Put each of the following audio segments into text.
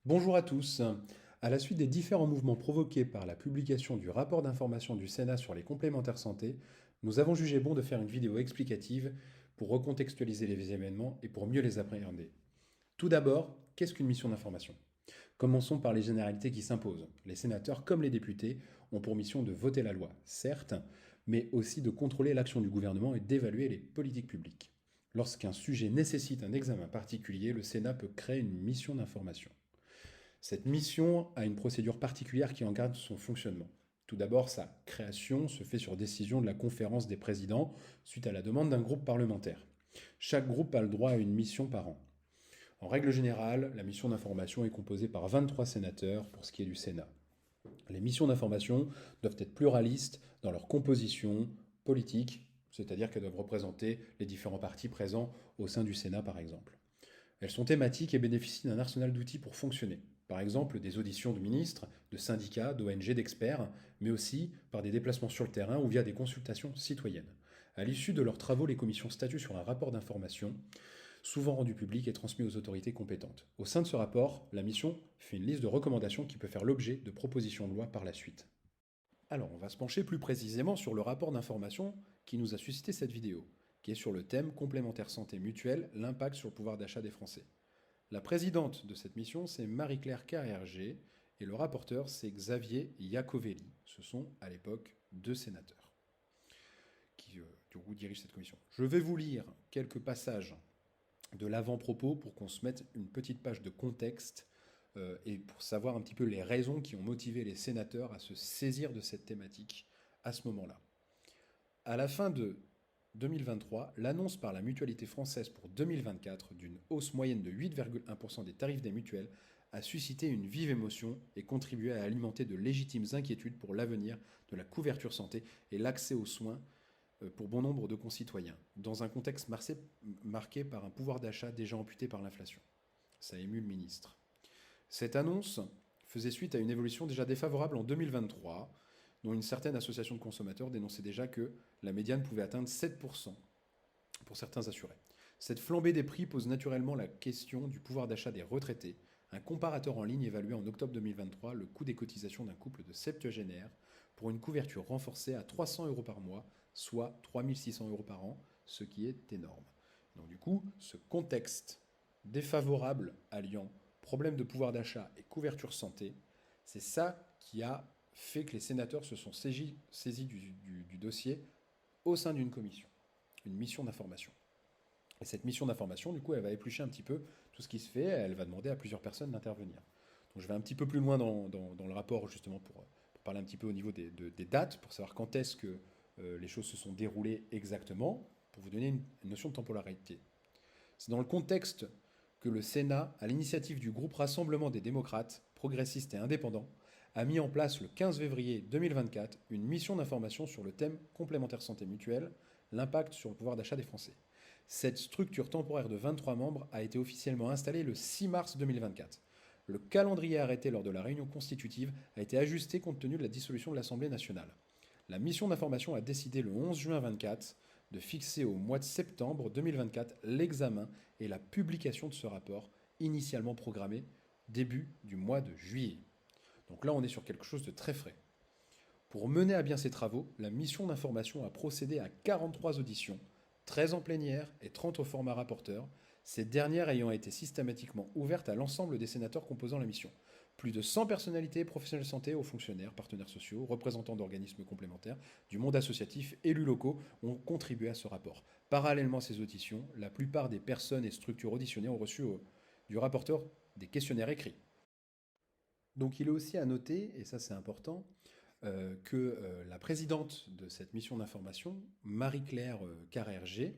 Bonjour à tous. À la suite des différents mouvements provoqués par la publication du rapport d'information du Sénat sur les complémentaires santé, nous avons jugé bon de faire une vidéo explicative pour recontextualiser les événements et pour mieux les appréhender. Tout d'abord, qu'est-ce qu'une mission d'information? Commençons par les généralités qui s'imposent. Les sénateurs, comme les députés, ont pour mission de voter la loi, certes, mais aussi de contrôler l'action du gouvernement et d'évaluer les politiques publiques. Lorsqu'un sujet nécessite un examen particulier, le Sénat peut créer une mission d'information. Cette mission a une procédure particulière qui encadre son fonctionnement. Tout d'abord, sa création se fait sur décision de la conférence des présidents suite à la demande d'un groupe parlementaire. Chaque groupe a le droit à une mission par an. En règle générale, la mission d'information est composée par 23 sénateurs pour ce qui est du Sénat. Les missions d'information doivent être pluralistes dans leur composition politique, c'est-à-dire qu'elles doivent représenter les différents partis présents au sein du Sénat par exemple. Elles sont thématiques et bénéficient d'un arsenal d'outils pour fonctionner. Par exemple, des auditions de ministres, de syndicats, d'ONG, d'experts, mais aussi par des déplacements sur le terrain ou via des consultations citoyennes. À l'issue de leurs travaux, les commissions statuent sur un rapport d'information, souvent rendu public et transmis aux autorités compétentes. Au sein de ce rapport, la mission fait une liste de recommandations qui peut faire l'objet de propositions de loi par la suite. Alors, on va se pencher plus précisément sur le rapport d'information qui nous a suscité cette vidéo, qui est sur le thème complémentaire santé mutuelle, l'impact sur le pouvoir d'achat des Français. La présidente de cette mission, c'est Marie-Claire Carrère-Gé, et le rapporteur, c'est Xavier Iacovelli. Ce sont, à l'époque, deux sénateurs qui, du coup, dirigent cette commission. Je vais vous lire quelques passages de l'avant-propos pour qu'on se mette une petite page de contexte et pour savoir un petit peu les raisons qui ont motivé les sénateurs à se saisir de cette thématique à ce moment-là. À la fin de 2023, l'annonce par la Mutualité française pour 2024 d'une hausse moyenne de 8,1% des tarifs des mutuelles a suscité une vive émotion et contribué à alimenter de légitimes inquiétudes pour l'avenir de la couverture santé et l'accès aux soins pour bon nombre de concitoyens, dans un contexte marqué par un pouvoir d'achat déjà amputé par l'inflation. Ça émut le ministre. Cette annonce faisait suite à une évolution déjà défavorable en 2023, dont une certaine association de consommateurs dénonçait déjà que la médiane pouvait atteindre 7% pour certains assurés. Cette flambée des prix pose naturellement la question du pouvoir d'achat des retraités. Un comparateur en ligne évaluait en octobre 2023 le coût des cotisations d'un couple de septuagénaires pour une couverture renforcée à 300 euros par mois, soit 3600 euros par an, ce qui est énorme. Donc du coup, ce contexte défavorable alliant problème de pouvoir d'achat et couverture santé, c'est ça qui a fait que les sénateurs se sont saisis du dossier au sein d'une commission, une mission d'information. Et cette mission d'information, du coup, elle va éplucher un petit peu tout ce qui se fait, elle va demander à plusieurs personnes d'intervenir. Donc je vais un petit peu plus loin dans le rapport, justement, pour parler un petit peu au niveau des dates, pour savoir quand est-ce que les choses se sont déroulées exactement, pour vous donner une notion de temporalité. C'est dans le contexte que le Sénat, à l'initiative du groupe Rassemblement des démocrates, progressistes et indépendants, a mis en place le 15 février 2024 une mission d'information sur le thème complémentaire santé mutuelle, l'impact sur le pouvoir d'achat des Français. Cette structure temporaire de 23 membres a été officiellement installée le 6 mars 2024. Le calendrier arrêté lors de la réunion constitutive a été ajusté compte tenu de la dissolution de l'Assemblée nationale. La mission d'information a décidé le 11 juin 2024 de fixer au mois de septembre 2024 l'examen et la publication de ce rapport, initialement programmé début du mois de juillet. Donc là, on est sur quelque chose de très frais. Pour mener à bien ces travaux, la mission d'information a procédé à 43 auditions, 13 en plénière et 30 au format rapporteur, ces dernières ayant été systématiquement ouvertes à l'ensemble des sénateurs composant la mission. Plus de 100 personnalités, professionnels de santé, hauts fonctionnaires, partenaires sociaux, représentants d'organismes complémentaires, du monde associatif, élus locaux ont contribué à ce rapport. Parallèlement à ces auditions, la plupart des personnes et structures auditionnées ont reçu du rapporteur des questionnaires écrits. Donc il est aussi à noter, et ça c'est important, que la présidente de cette mission d'information, Marie-Claire Carrère-Gé,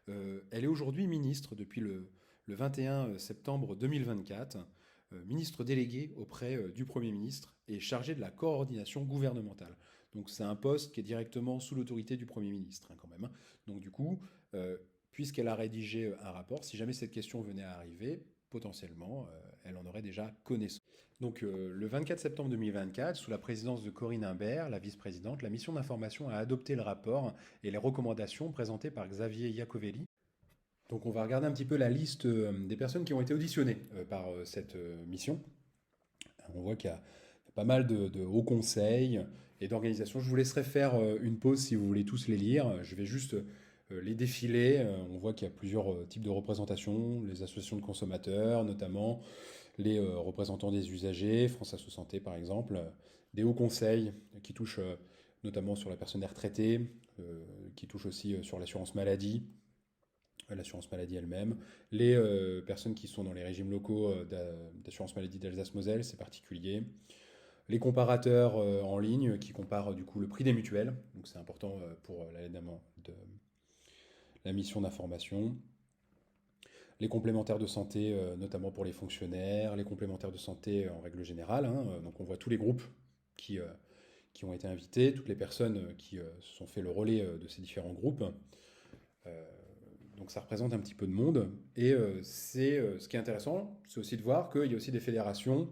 elle est aujourd'hui ministre depuis le 21 septembre 2024, ministre déléguée auprès du Premier ministre et chargée de la coordination gouvernementale. Donc c'est un poste qui est directement sous l'autorité du Premier ministre, hein, quand même. Hein. Donc du coup, puisqu'elle a rédigé un rapport, si jamais cette question venait à arriver, potentiellement, elle en aurait déjà connaissance. Donc le 24 septembre 2024, sous la présidence de Corinne Imbert, la vice-présidente, la mission d'information a adopté le rapport et les recommandations présentées par Xavier Iacovelli. Donc on va regarder un petit peu la liste des personnes qui ont été auditionnées par cette mission. On voit qu'il y a pas mal de hauts conseils et d'organisations. Je vous laisserai faire une pause si vous voulez tous les lire. Je vais juste les défiler. On voit qu'il y a plusieurs types de représentations, les associations de consommateurs notamment, les représentants des usagers, France Asso Santé par exemple, des hauts conseils qui touchent notamment sur la personne des retraités, qui touchent aussi sur l'assurance maladie elle-même, les personnes qui sont dans les régimes locaux d'assurance maladie d'Alsace-Moselle, c'est particulier, les comparateurs en ligne qui comparent du coup le prix des mutuelles, donc c'est important pour l'évidemment de la mission d'information, les complémentaires de santé, notamment pour les fonctionnaires, les complémentaires de santé en règle générale, hein, donc on voit tous les groupes qui, euh, qui ont été invités, toutes les personnes qui se sont fait le relais de ces différents groupes. Donc ça représente un petit peu de monde. Et ce qui est intéressant, c'est aussi de voir qu'il y a aussi des fédérations,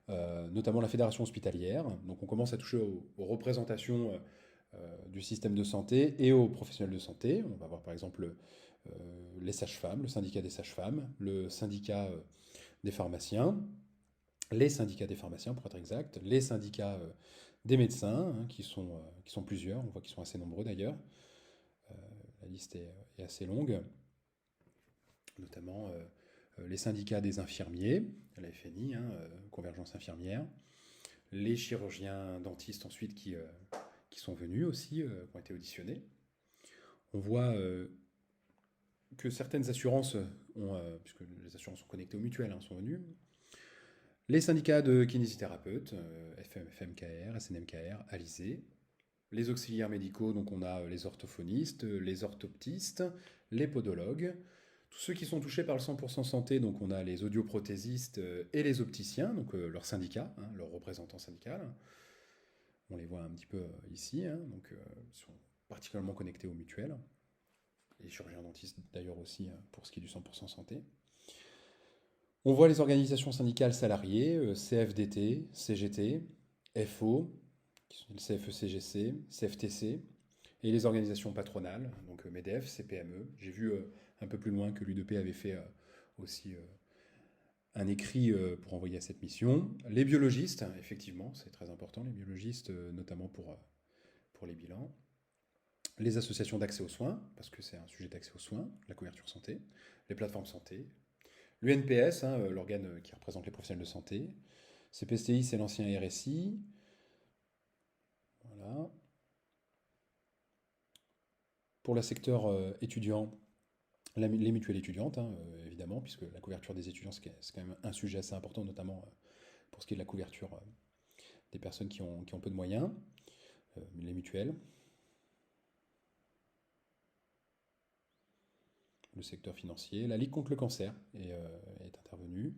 notamment la fédération hospitalière. Donc on commence à toucher aux représentations du système de santé et aux professionnels de santé. On va voir par exemple les sages-femmes, le syndicat des sages-femmes, le syndicat des pharmaciens, les syndicats des pharmaciens pour être exact, les syndicats des médecins, hein, qui sont plusieurs, on voit qu'ils sont assez nombreux d'ailleurs. La liste est assez longue, notamment les syndicats des infirmiers, la FNI, hein, Convergence infirmière, les chirurgiens dentistes ensuite qui sont venus aussi, qui ont été auditionnés. On voit que certaines assurances, puisque les assurances sont connectées aux mutuelles, hein, sont venues. Les syndicats de kinésithérapeutes, FMKR, SNMKR, Alizé. Les auxiliaires médicaux, donc on a les orthophonistes, les orthoptistes, les podologues. Tous ceux qui sont touchés par le 100% santé, donc on a les audioprothésistes et les opticiens, donc leur syndicat, hein, leur représentant syndical. On les voit un petit peu ici, hein, donc ils sont particulièrement connectés aux mutuelles. Les chirurgiens dentistes d'ailleurs aussi pour ce qui est du 100% santé. On voit les organisations syndicales salariées, CFDT, CGT, FO, qui sont le CFE-CGC, CFTC, et les organisations patronales, donc MEDEF, CPME. J'ai vu un peu plus loin que l'UDP avait fait aussi un écrit pour envoyer à cette mission. Les biologistes, effectivement, c'est très important, les biologistes, notamment pour les bilans. Les associations d'accès aux soins, parce que c'est un sujet d'accès aux soins, la couverture santé, les plateformes santé, l'UNPS, hein, l'organe qui représente les professionnels de santé, CPSTI, c'est l'ancien RSI, voilà. Pour le secteur étudiant, les mutuelles étudiantes, hein, évidemment, puisque la couverture des étudiants, c'est quand même un sujet assez important, notamment pour ce qui est de la couverture des personnes qui ont peu de moyens, les mutuelles. Le secteur financier, la Ligue contre le cancer est intervenue,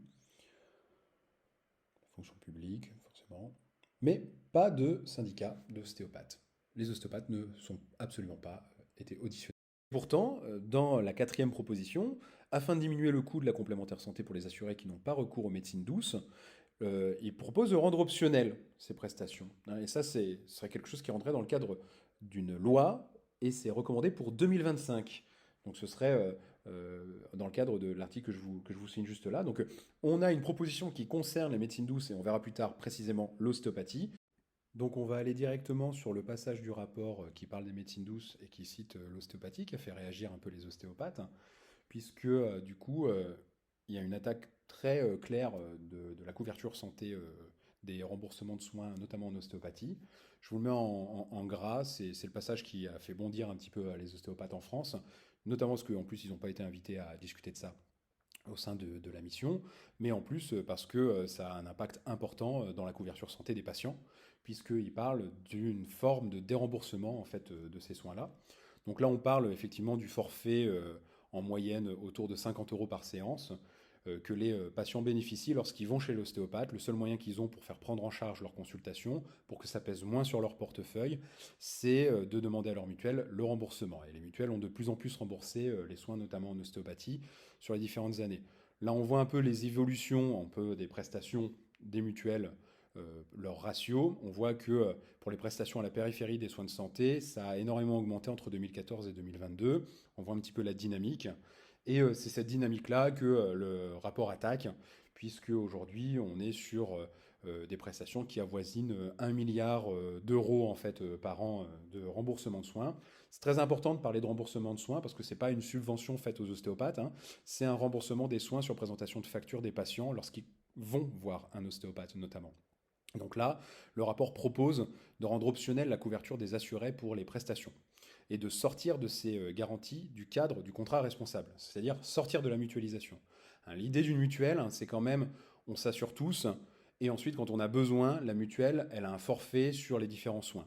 la fonction publique, forcément, mais pas de syndicat d'ostéopathes. Les ostéopathes ne sont absolument pas été auditionnés. Pourtant, dans la quatrième proposition, afin de diminuer le coût de la complémentaire santé pour les assurés qui n'ont pas recours aux médecines douces, il propose de rendre optionnelles ces prestations, hein. Et ça, ce serait quelque chose qui rentrait dans le cadre d'une loi, et c'est recommandé pour 2025. Donc ce serait dans le cadre de l'article que je vous signe juste là. Donc on a une proposition qui concerne les médecines douces, et on verra plus tard précisément l'ostéopathie. Donc on va aller directement sur le passage du rapport qui parle des médecines douces et qui cite l'ostéopathie, qui a fait réagir un peu les ostéopathes, hein, puisque du coup, il y a une attaque très claire de la couverture santé des remboursements de soins, notamment en ostéopathie. Je vous le mets en gras, c'est le passage qui a fait bondir un petit peu les ostéopathes en France, notamment parce qu'en plus ils n'ont pas été invités à discuter de ça au sein de la mission, mais en plus parce que ça a un impact important dans la couverture santé des patients, puisqu'il parle d'une forme de déremboursement en fait de ces soins-là. Donc là, on parle effectivement du forfait en moyenne autour de 50 euros par séance que les patients bénéficient lorsqu'ils vont chez l'ostéopathe. Le seul moyen qu'ils ont pour faire prendre en charge leur consultation, pour que ça pèse moins sur leur portefeuille, c'est de demander à leur mutuelle le remboursement. Et les mutuelles ont de plus en plus remboursé les soins, notamment en ostéopathie, sur les différentes années. Là, on voit un peu les évolutions des prestations des mutuelles, leur ratio. On voit que pour les prestations à la périphérie des soins de santé, ça a énormément augmenté entre 2014 et 2022. On voit un petit peu la dynamique. Et c'est cette dynamique-là que le rapport attaque, puisque aujourd'hui on est sur des prestations qui avoisinent 1 milliard d'euros en fait, par an de remboursement de soins. C'est très important de parler de remboursement de soins parce que ce n'est pas une subvention faite aux ostéopathes, hein, c'est un remboursement des soins sur présentation de facture des patients lorsqu'ils vont voir un ostéopathe notamment. Donc là, le rapport propose de rendre optionnelle la couverture des assurés pour les prestations et de sortir de ces garanties du cadre du contrat responsable, c'est-à-dire sortir de la mutualisation. Hein, l'idée d'une mutuelle, hein, c'est quand même, on s'assure tous, et ensuite, quand on a besoin, la mutuelle, elle a un forfait sur les différents soins.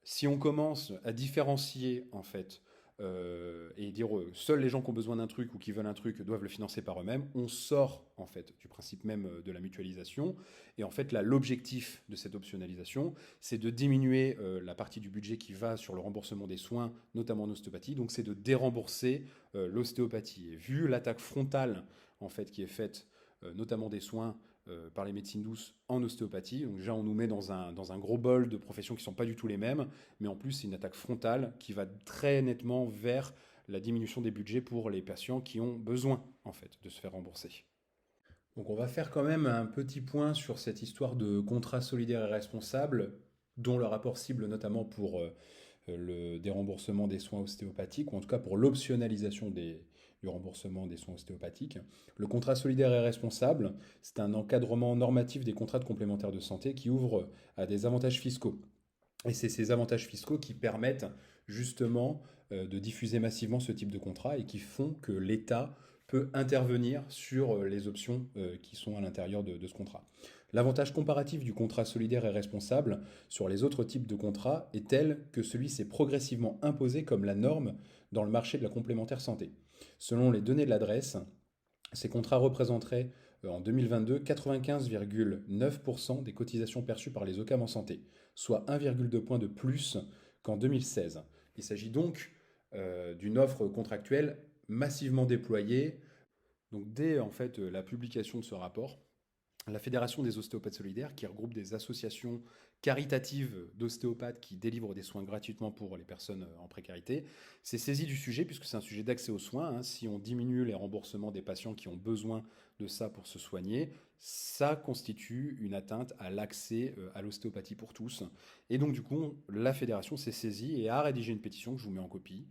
Si on commence à différencier, en fait, et dire seuls les gens qui ont besoin d'un truc ou qui veulent un truc doivent le financer par eux-mêmes, on sort en fait du principe même de la mutualisation. Et en fait, là, l'objectif de cette optionnalisation, c'est de diminuer la partie du budget qui va sur le remboursement des soins, notamment en ostéopathie. Donc, c'est de dérembourser l'ostéopathie. Et vu l'attaque frontale en fait qui est faite, notamment des soins par les médecines douces en ostéopathie. Donc déjà, on nous met dans un gros bol de professions qui ne sont pas du tout les mêmes, mais en plus, c'est une attaque frontale qui va très nettement vers la diminution des budgets pour les patients qui ont besoin, en fait, de se faire rembourser. Donc on va faire quand même un petit point sur cette histoire de contrat solidaire et responsable, dont le rapport cible notamment pour le déremboursement des soins ostéopathiques, ou en tout cas pour l'optionnalisation du remboursement des soins ostéopathiques. Le contrat solidaire et responsable, c'est un encadrement normatif des contrats de complémentaires de santé qui ouvre à des avantages fiscaux. Et c'est ces avantages fiscaux qui permettent justement de diffuser massivement ce type de contrat et qui font que l'État peut intervenir sur les options qui sont à l'intérieur de ce contrat. L'avantage comparatif du contrat solidaire et responsable sur les autres types de contrats est tel que celui-ci est progressivement imposé comme la norme dans le marché de la complémentaire santé. Selon les données de l'adresse, ces contrats représenteraient en 2022 95,9% des cotisations perçues par les OCAM en santé, soit 1,2 point de plus qu'en 2016. Il s'agit donc d'une offre contractuelle massivement déployée. Donc dès en fait la publication de ce rapport, la Fédération des ostéopathes solidaires, qui regroupe des associations caritatives d'ostéopathes qui délivrent des soins gratuitement pour les personnes en précarité, s'est saisie du sujet puisque c'est un sujet d'accès aux soins. Hein. Si on diminue les remboursements des patients qui ont besoin de ça pour se soigner, ça constitue une atteinte à l'accès à l'ostéopathie pour tous. Et donc du coup, la fédération s'est saisie et a rédigé une pétition que je vous mets en copie.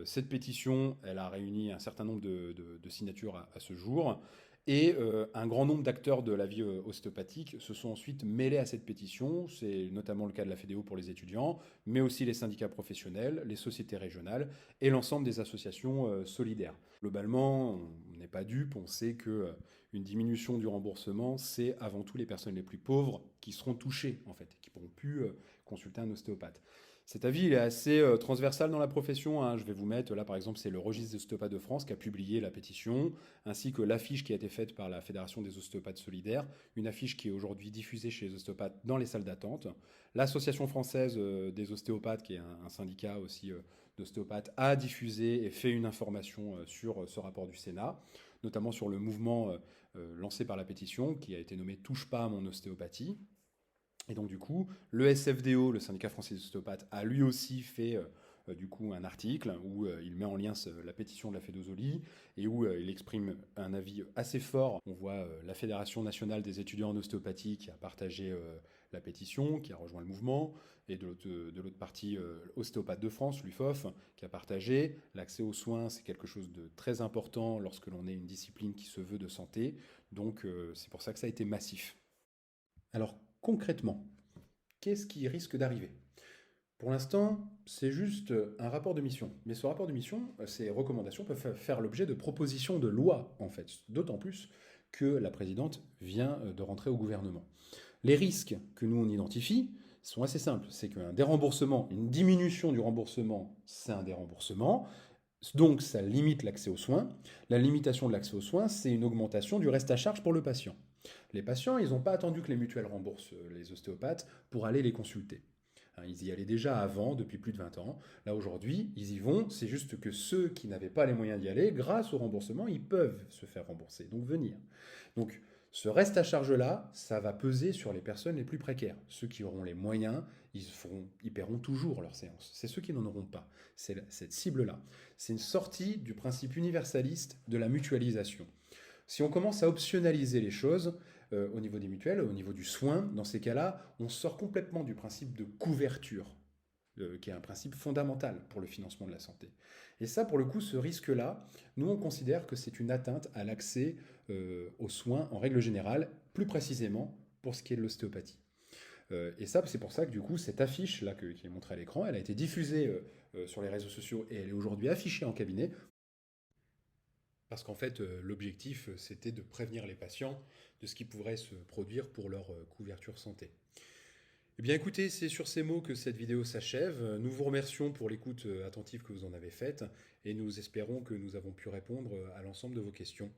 Cette pétition, elle a réuni un certain nombre de signatures à ce jour. Et un grand nombre d'acteurs de la vie ostéopathique se sont ensuite mêlés à cette pétition. C'est notamment le cas de la FEDEO pour les étudiants, mais aussi les syndicats professionnels, les sociétés régionales et l'ensemble des associations solidaires. Globalement, on n'est pas dupe, on sait que une diminution du remboursement, c'est avant tout les personnes les plus pauvres qui seront touchées, en fait, qui pourront plus consulter un ostéopathe. Cet avis il est assez transversal dans la profession. Hein. Je vais vous mettre, là par exemple, c'est le registre des ostéopathes de France qui a publié la pétition, ainsi que l'affiche qui a été faite par la Fédération des ostéopathes solidaires, une affiche qui est aujourd'hui diffusée chez les ostéopathes dans les salles d'attente. L'Association française des ostéopathes, qui est un syndicat aussi d'ostéopathes, a diffusé et fait une information sur ce rapport du Sénat, notamment sur le mouvement lancé par la pétition, qui a été nommé « Touche pas à mon ostéopathie ». Et donc du coup, le SFDO, le syndicat français des ostéopathes, a lui aussi fait du coup un article où il met en lien la pétition de la Fédosoli et où il exprime un avis assez fort. On voit la Fédération nationale des étudiants en ostéopathie qui a partagé la pétition, qui a rejoint le mouvement, et de l'autre partie, Ostéopathes de France, l'UFOF, qui a partagé. L'accès aux soins, c'est quelque chose de très important lorsque l'on est une discipline qui se veut de santé, donc c'est pour ça que ça a été massif. Alors concrètement, qu'est-ce qui risque d'arriver? Pour l'instant, c'est juste un rapport de mission. Mais ce rapport de mission, ces recommandations peuvent faire l'objet de propositions de loi, en fait. D'autant plus que la présidente vient de rentrer au gouvernement. Les risques que nous, on identifie sont assez simples. C'est qu'un déremboursement, une diminution du remboursement, c'est un déremboursement. Donc, ça limite l'accès aux soins. La limitation de l'accès aux soins, c'est une augmentation du reste à charge pour le patient. Les patients, ils n'ont pas attendu que les mutuelles remboursent les ostéopathes pour aller les consulter. Ils y allaient déjà avant, depuis plus de 20 ans. Là, aujourd'hui, ils y vont. C'est juste que ceux qui n'avaient pas les moyens d'y aller, grâce au remboursement, ils peuvent se faire rembourser, donc venir. Donc, ce reste à charge-là, ça va peser sur les personnes les plus précaires. Ceux qui auront les moyens, ils paieront toujours leur séance. C'est ceux qui n'en auront pas. C'est cette cible-là. C'est une sortie du principe universaliste de la mutualisation. Si on commence à optionnaliser les choses au niveau des mutuelles, au niveau du soin, dans ces cas-là, on sort complètement du principe de couverture, qui est un principe fondamental pour le financement de la santé. Et ça, pour le coup, ce risque-là, nous, on considère que c'est une atteinte à l'accès aux soins en règle générale, plus précisément pour ce qui est de l'ostéopathie. Et ça, c'est pour ça que du coup, cette affiche-là qui est montrée à l'écran, elle a été diffusée sur les réseaux sociaux et elle est aujourd'hui affichée en cabinet. Parce qu'en fait, l'objectif, c'était de prévenir les patients de ce qui pourrait se produire pour leur couverture santé. Eh bien écoutez, c'est sur ces mots que cette vidéo s'achève. Nous vous remercions pour l'écoute attentive que vous en avez faite et nous espérons que nous avons pu répondre à l'ensemble de vos questions.